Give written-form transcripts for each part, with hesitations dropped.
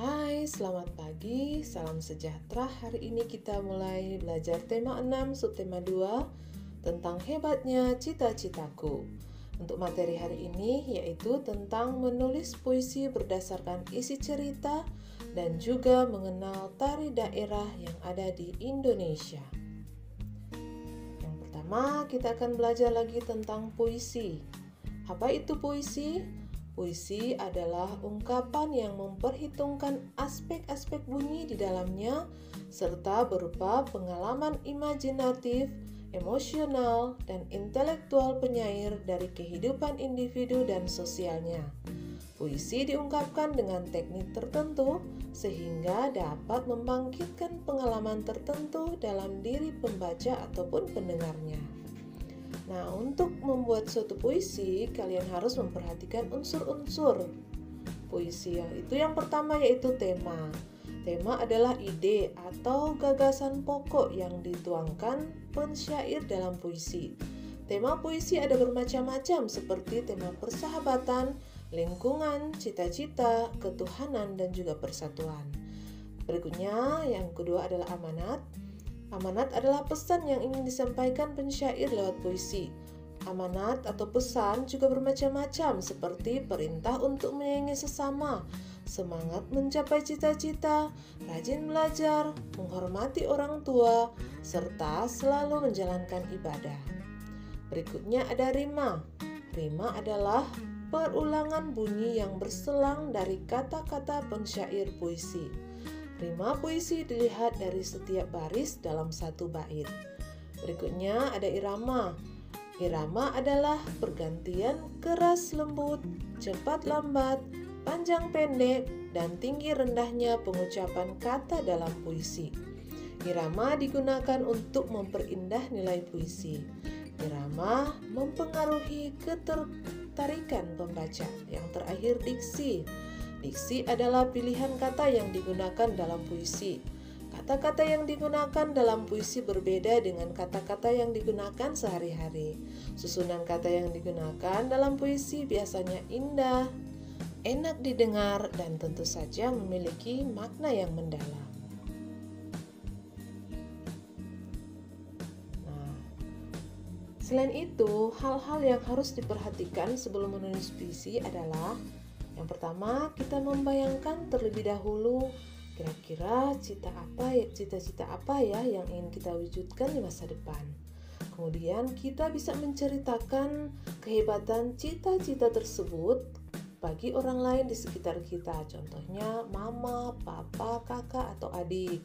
Hai, selamat pagi, salam sejahtera. Hari ini kita mulai belajar tema 6, subtema 2 tentang hebatnya cita-citaku. Untuk materi hari ini yaitu tentang menulis puisi berdasarkan isi cerita dan juga mengenal tari daerah yang ada di Indonesia. Yang pertama, kita akan belajar lagi tentang puisi. Apa itu puisi? Puisi adalah ungkapan yang memperhitungkan aspek-aspek bunyi di dalamnya serta berupa pengalaman imajinatif, emosional, dan intelektual penyair dari kehidupan individu dan sosialnya. Puisi diungkapkan dengan teknik tertentu sehingga dapat membangkitkan pengalaman tertentu dalam diri pembaca ataupun pendengarnya. Nah, untuk membuat suatu puisi, kalian harus memperhatikan unsur-unsur puisi. Yang pertama yaitu tema. Tema adalah ide atau gagasan pokok yang dituangkan pensyair dalam puisi. Tema puisi ada bermacam-macam seperti tema persahabatan, lingkungan, cita-cita, ketuhanan, dan juga persatuan. Berikutnya, yang kedua adalah amanat. Amanat adalah pesan yang ingin disampaikan pensyair lewat puisi. Amanat atau pesan juga bermacam-macam seperti perintah untuk menyayangi sesama, semangat mencapai cita-cita, rajin belajar, menghormati orang tua, serta selalu menjalankan ibadah. Berikutnya ada rima. Rima adalah perulangan bunyi yang berselang dari kata-kata pensyair puisi. Rima puisi dilihat dari setiap baris dalam satu bait. Berikutnya ada irama. Irama adalah pergantian keras lembut, cepat lambat, panjang pendek, dan tinggi rendahnya pengucapan kata dalam puisi. Irama digunakan untuk memperindah nilai puisi. Irama mempengaruhi ketertarikan pembaca. Yang terakhir diksi. Diksi adalah pilihan kata yang digunakan dalam puisi. Kata-kata yang digunakan dalam puisi berbeda dengan kata-kata yang digunakan sehari-hari. Susunan kata yang digunakan dalam puisi biasanya indah, enak didengar, dan tentu saja memiliki makna yang mendalam. Nah, selain itu, hal-hal yang harus diperhatikan sebelum menulis puisi adalah yang pertama, kita membayangkan terlebih dahulu kira-kira cita-cita apa ya yang ingin kita wujudkan di masa depan. Kemudian kita bisa menceritakan kehebatan cita-cita tersebut bagi orang lain di sekitar kita. Contohnya mama, papa, kakak, atau adik.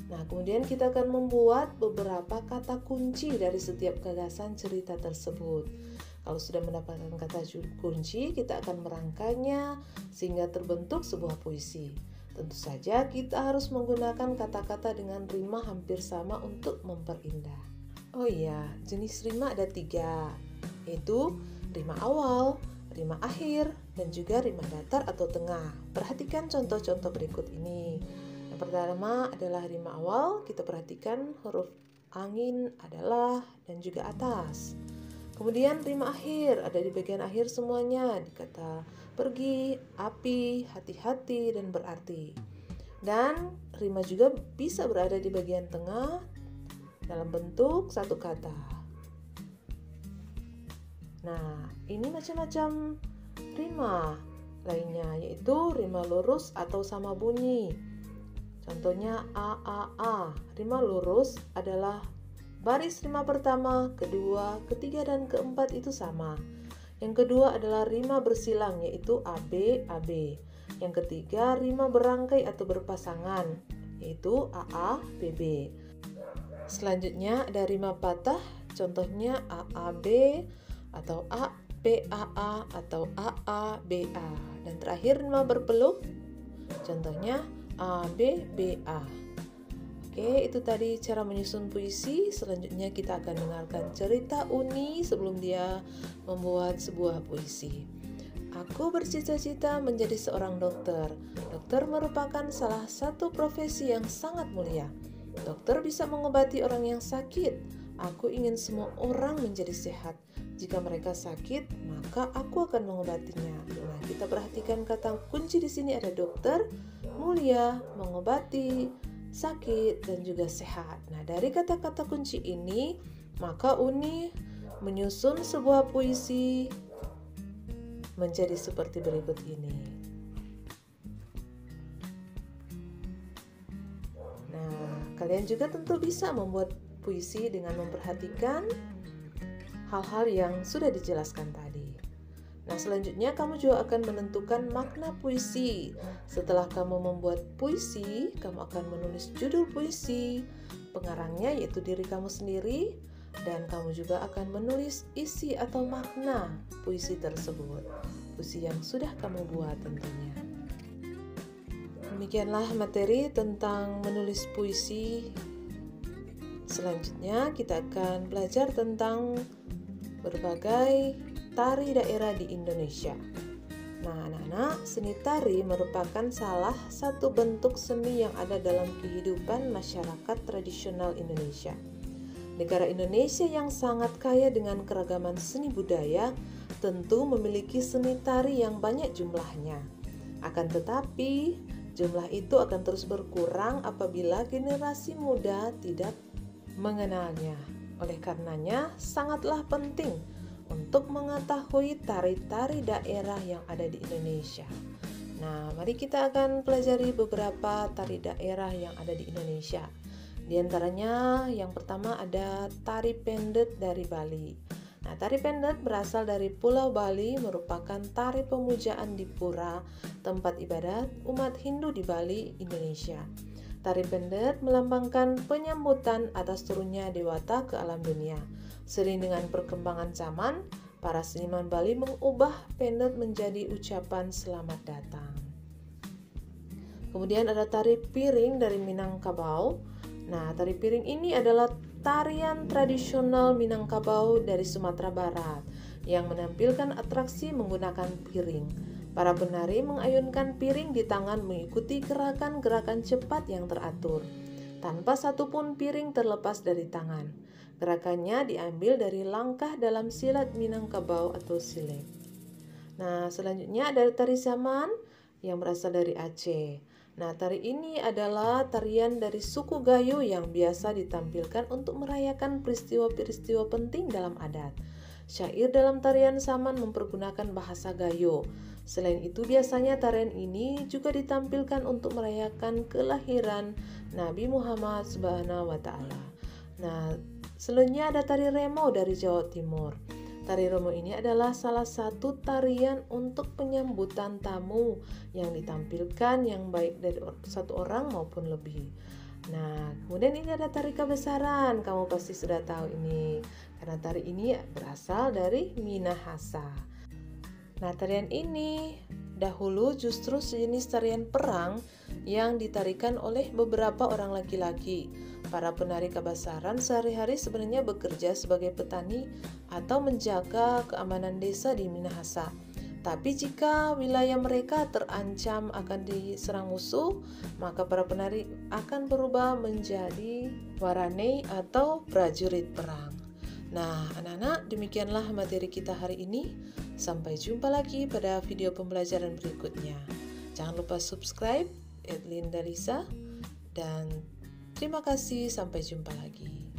Nah, kemudian kita akan membuat beberapa kata kunci dari setiap gagasan cerita tersebut. Kalau sudah mendapatkan kata kunci, kita akan merangkainya sehingga terbentuk sebuah puisi. Tentu saja kita harus menggunakan kata-kata dengan rima hampir sama untuk memperindah. Oh iya, jenis rima ada 3, yaitu rima awal, rima akhir, dan juga rima datar atau tengah. Perhatikan contoh-contoh berikut ini. Yang pertama adalah rima awal, kita perhatikan huruf angin adalah dan juga atas. Kemudian rima akhir ada di bagian akhir semuanya, di kata pergi, api, hati-hati, dan berarti. Dan rima juga bisa berada di bagian tengah dalam bentuk satu kata. Nah, ini macam-macam rima lainnya, yaitu rima lurus atau sama bunyi. Contohnya a. Rima lurus adalah baris rima pertama, kedua, ketiga, dan keempat itu sama. Yang kedua adalah rima bersilang, yaitu AB. Yang ketiga rima berangkai atau berpasangan, yaitu AA, BB. Selanjutnya ada rima patah, contohnya AAB atau ABAA atau AABA. Dan terakhir rima berpeluk, contohnya ABBA. Oke, itu tadi cara menyusun puisi. Selanjutnya kita akan dengarkan cerita Uni sebelum dia membuat sebuah puisi. Aku bercita-cita menjadi seorang dokter. Dokter merupakan salah satu profesi yang sangat mulia. Dokter bisa mengobati orang yang sakit. Aku ingin semua orang menjadi sehat. Jika mereka sakit, maka aku akan mengobatinya. Nah, kita perhatikan kata kunci di sini ada dokter, mulia, mengobati, sakit, dan juga sehat. Nah, dari kata-kata kunci ini, maka Uni menyusun sebuah puisi menjadi seperti berikut ini. Nah, kalian juga tentu bisa membuat puisi dengan memperhatikan hal-hal yang sudah dijelaskan tadi. Nah, selanjutnya kamu juga akan menentukan makna puisi. Setelah kamu membuat puisi, kamu akan menulis judul puisi, pengarangnya yaitu diri kamu sendiri, dan kamu juga akan menulis isi atau makna puisi tersebut. Puisi yang sudah kamu buat tentunya. Demikianlah materi tentang menulis puisi. Selanjutnya kita akan belajar tentang berbagai tari daerah di Indonesia. Nah, anak-anak, seni tari merupakan salah satu bentuk seni yang ada dalam kehidupan masyarakat tradisional Indonesia. Negara Indonesia yang sangat kaya dengan keragaman seni budaya tentu memiliki seni tari yang banyak jumlahnya. Akan tetapi, jumlah itu akan terus berkurang apabila generasi muda tidak mengenalnya. Oleh karenanya, sangatlah penting untuk mengetahui tari-tari daerah yang ada di Indonesia. Nah, mari kita akan pelajari beberapa tari daerah yang ada di Indonesia. Di antaranya, yang pertama ada tari pendet dari Bali. Nah, tari pendet berasal dari Pulau Bali, merupakan tari pemujaan di pura, tempat ibadat umat Hindu di Bali, Indonesia. Tari pendet melambangkan penyambutan atas turunnya dewata ke alam dunia. Seiring dengan perkembangan zaman, para seniman Bali mengubah pendet menjadi ucapan selamat datang. Kemudian ada tari piring dari Minangkabau. Nah, tari piring ini adalah tarian tradisional Minangkabau dari Sumatera Barat yang menampilkan atraksi menggunakan piring. Para penari mengayunkan piring di tangan mengikuti gerakan-gerakan cepat yang teratur, tanpa satupun piring terlepas dari tangan. Gerakannya diambil dari langkah dalam silat Minangkabau atau silet. Nah, selanjutnya ada tari Saman yang berasal dari Aceh. Nah, tari ini adalah tarian dari suku Gayo yang biasa ditampilkan untuk merayakan peristiwa-peristiwa penting dalam adat. Syair dalam tarian Saman mempergunakan bahasa Gayo. Selain itu, biasanya tarian ini juga ditampilkan untuk merayakan kelahiran Nabi Muhammad SWT. Nah, selanjutnya ada tari Remo dari Jawa Timur. Tari Remo ini adalah salah satu tarian untuk penyambutan tamu yang ditampilkan yang baik dari satu orang maupun lebih. Nah, kemudian ini ada tari Kabesaran. Kamu pasti sudah tahu ini, karena tari ini berasal dari Minahasa. Nah, tarian ini dahulu justru sejenis tarian perang yang ditarikan oleh beberapa orang laki-laki. Para penari Kabesaran sehari-hari sebenarnya bekerja sebagai petani atau menjaga keamanan desa di Minahasa. Tapi jika wilayah mereka terancam akan diserang musuh, maka para penari akan berubah menjadi waranei atau prajurit perang. Nah, anak-anak, demikianlah materi kita hari ini. Sampai jumpa lagi pada video pembelajaran berikutnya. Jangan lupa subscribe, @Linda Lisa, dan terima kasih, sampai jumpa lagi.